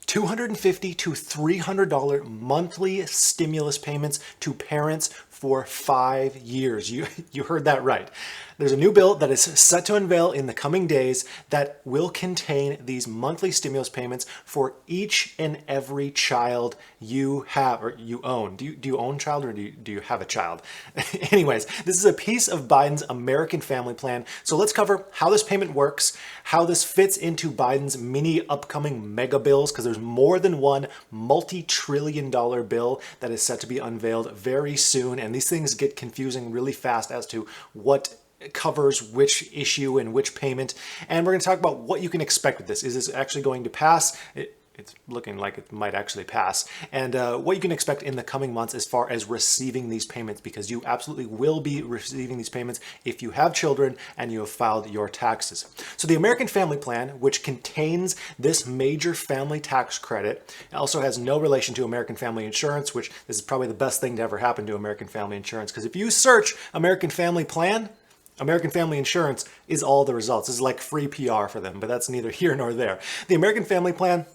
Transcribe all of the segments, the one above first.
$250 to $300 monthly stimulus payments to parents for 5 years. You heard that right. There's a new bill that is set to unveil in the coming days that will contain these monthly stimulus payments for each and every child you have or you own. Do you own a child, or do you have a child? Anyways, this is a piece of Biden's American Family Plan. So let's cover how this payment works, how this fits into Biden's mini upcoming mega bills, because there's more than one multi-trillion-dollar bill that is set to be unveiled very soon. And these things get confusing really fast as to what covers which issue and which payment. And we're going to talk about what you can expect with this. Is this actually going to pass? It's looking like it might actually pass. And what you can expect in the coming months as far as receiving these payments, because you absolutely will be receiving these payments if you have children and you have filed your taxes. So the American Family Plan, which contains this major family tax credit, also has no relation to American Family Insurance, which this is probably the best thing to ever happen to American Family Insurance, because if you search American Family Plan, American Family Insurance is all the results. This is like free PR for them, but that's neither here nor there. The American Family Plan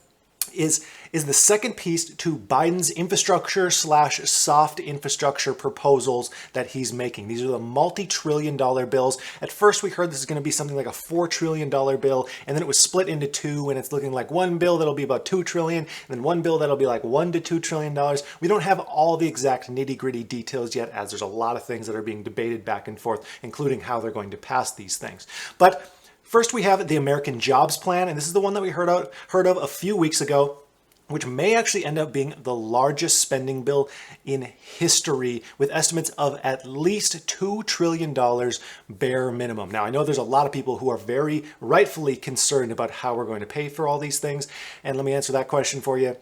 is the second piece to Biden's infrastructure / soft infrastructure proposals that he's making. These are the multi-trillion-dollar bills. At first, we heard this is going to be something like a $4 trillion bill, and then it was split into two, and it's looking like one bill that'll be about $2 trillion, and then one bill that'll be like $1 to $2 trillion. We don't have all the exact nitty-gritty details yet, as there's a lot of things that are being debated back and forth, including how they're going to pass these things. But first, we have the American Jobs Plan, and this is the one that we heard of a few weeks ago, which may actually end up being the largest spending bill in history, with estimates of at least $2 trillion bare minimum. Now, I know there's a lot of people who are very rightfully concerned about how we're going to pay for all these things, and let me answer that question for you.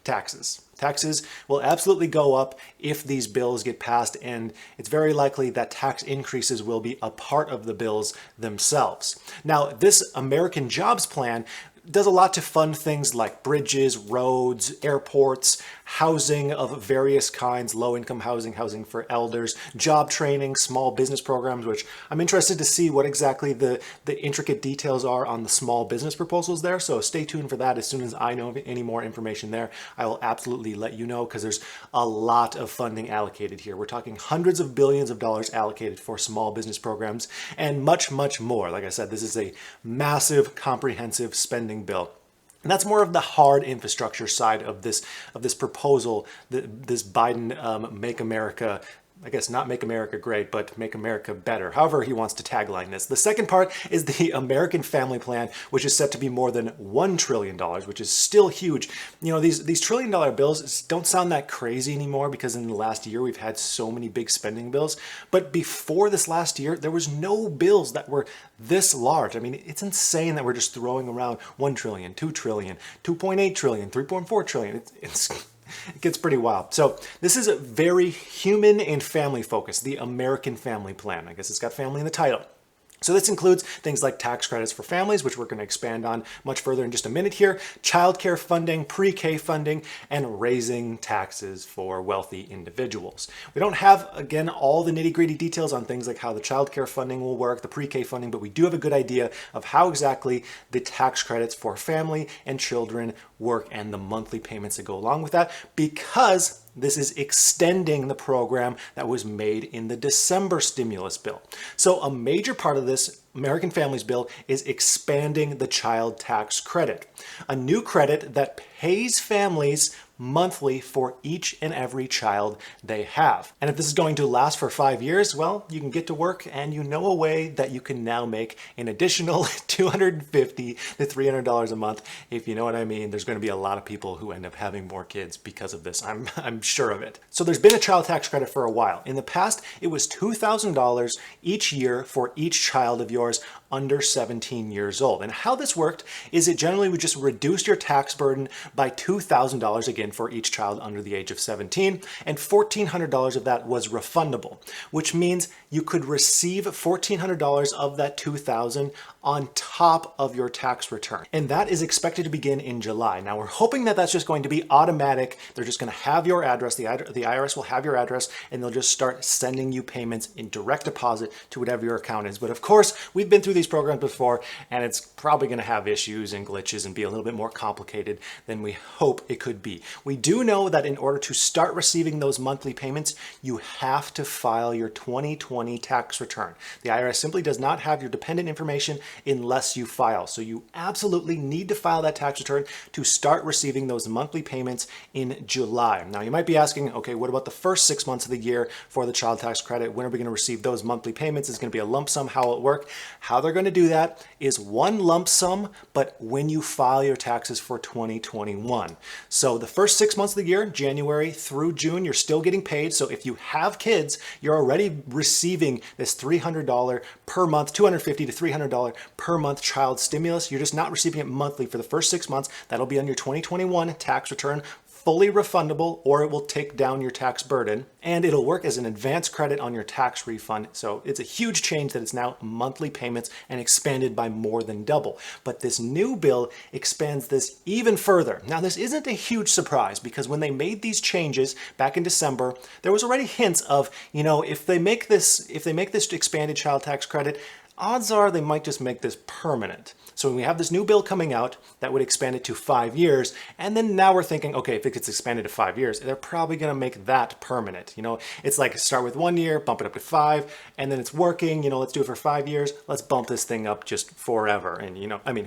Taxes. Taxes will absolutely go up if these bills get passed, and it's very likely that tax increases will be a part of the bills themselves. Now, this American Jobs Plan does a lot to fund things like bridges, roads, airports, housing of various kinds, low-income housing, housing for elders, job training, small business programs, which I'm interested to see what exactly the intricate details are on the small business proposals there. So stay tuned for that. As soon as I know any more information there, I will absolutely let you know, because there's a lot of funding allocated here. We're talking hundreds of billions of dollars allocated for small business programs and much, much more. Like I said, this is a massive, comprehensive spending bill. And that's more of the hard infrastructure side of this proposal, this Biden Make America, I guess not Make America Great, but Make America Better, however he wants to tagline this. The second part is the American Family Plan, which is set to be more than $1 trillion, which is still huge. You know, these trillion-dollar bills don't sound that crazy anymore, because in the last year we've had so many big spending bills. But before this last year, there was no bills that were this large. I mean, it's insane that we're just throwing around $1 trillion, $2 trillion, $2.8 trillion, $3.4 trillion. It gets pretty wild. So this is a very human and family focused, the American Family Plan. I guess it's got family in the title. So this includes things like tax credits for families, which we're going to expand on much further in just a minute here, childcare funding, pre-K funding, and raising taxes for wealthy individuals. We don't have, again, all the nitty-gritty details on things like how the childcare funding will work, the pre-K funding, but we do have a good idea of how exactly the tax credits for family and children work and the monthly payments that go along with that, because this is extending the program that was made in the December stimulus bill. So a major part of this American Families Bill is expanding the child tax credit, a new credit that pays families monthly for each and every child they have. And if this is going to last for 5 years, well, you can get to work, and you know a way that you can now make an additional $250 to $300 a month. If you know what I mean, there's going to be a lot of people who end up having more kids because of this. I'm sure of it. So there's been a child tax credit for a while. In the past, it was $2,000 each year for each child of yours under 17 years old. And how this worked is it generally would just reduce your tax burden by $2,000 again for each child under the age of 17, and $1,400 of that was refundable, which means you could receive $1,400 of that $2,000 on top of your tax return. And that is expected to begin in July. Now, we're hoping that that's just going to be automatic. They're just going to have your address. The IRS will have your address, and they'll just start sending you payments in direct deposit to whatever your account is. But of course, we've been through these programs before, and it's probably going to have issues and glitches and be a little bit more complicated than we hope it could be. We do know that in order to start receiving those monthly payments, you have to file your 2020 tax return. The IRS simply does not have your dependent information unless you file. So you absolutely need to file that tax return to start receiving those monthly payments in July. Now you might be asking, okay, what about the first 6 months of the year for the child tax credit? When are we going to receive those monthly payments? Is it going to be a lump sum? How will it work? How they're going to do that is one lump sum, but when you file your taxes for 2021. So the first 6 months of the year, January through June, you're still getting paid. So if you have kids, you're already receiving this $300 per month, $250 to $300 per month child stimulus. You're just not receiving it monthly for the first 6 months. That'll be on your 2021 tax return, fully refundable, or it will take down your tax burden, and it'll work as an advance credit on your tax refund. So it's a huge change that it's now monthly payments and expanded by more than double. But this new bill expands this even further. Now, this isn't a huge surprise because when they made these changes back in December, there was already hints of, if they make this expanded child tax credit, odds are they might just make this permanent. So when we have this new bill coming out that would expand it to 5 years, and then now we're thinking, okay, if it gets expanded to 5 years, they're probably going to make that permanent. It's like start with 1 year, bump it up to 5, and then it's working, let's do it for 5 years. Let's bump this thing up just forever. And,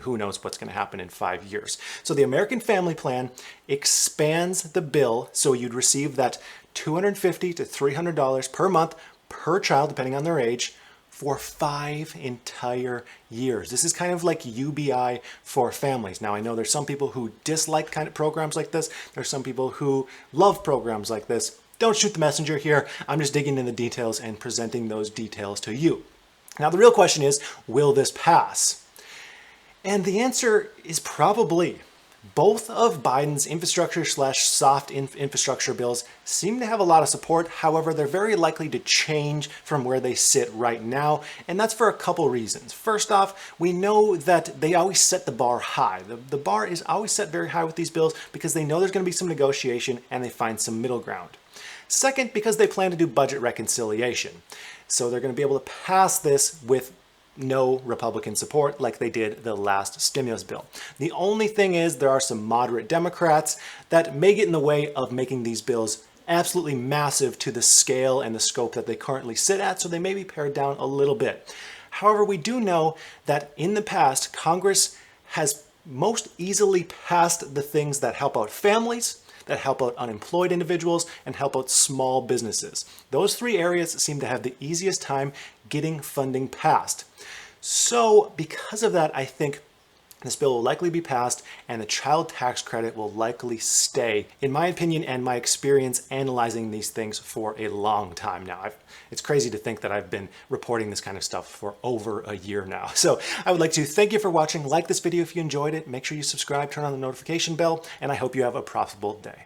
who knows what's going to happen in 5 years. So the American Family Plan expands the bill so you'd receive that $250 to $300 per month per child, depending on their age, for 5 entire years. This is kind of like UBI for families. Now, I know there's some people who dislike kind of programs like this. There's some people who love programs like this. Don't shoot the messenger here. I'm just digging in the details and presenting those details to you. Now, the real question is, will this pass? And the answer is probably. Both of Biden's infrastructure/soft infrastructure bills seem to have a lot of support. However, they're very likely to change from where they sit right now, and that's for a couple reasons. First off, we know that they always set the bar high. The bar is always set very high with these bills because they know there's going to be some negotiation and they find some middle ground. Second, because they plan to do budget reconciliation. So they're going to be able to pass this with no Republican support like they did the last stimulus bill. The only thing is there are some moderate Democrats that may get in the way of making these bills absolutely massive to the scale and the scope that they currently sit at, so they may be pared down a little bit. However, we do know that in the past, Congress has most easily passed the things that help out families, that help out unemployed individuals, and help out small businesses. Those three areas seem to have the easiest time getting funding passed. So because of that, I think this bill will likely be passed and the child tax credit will likely stay, in my opinion and my experience analyzing these things for a long time now. It's crazy to think that I've been reporting this kind of stuff for over a year now. So I would like to thank you for watching. Like this video if you enjoyed it. Make sure you subscribe, turn on the notification bell, and I hope you have a profitable day.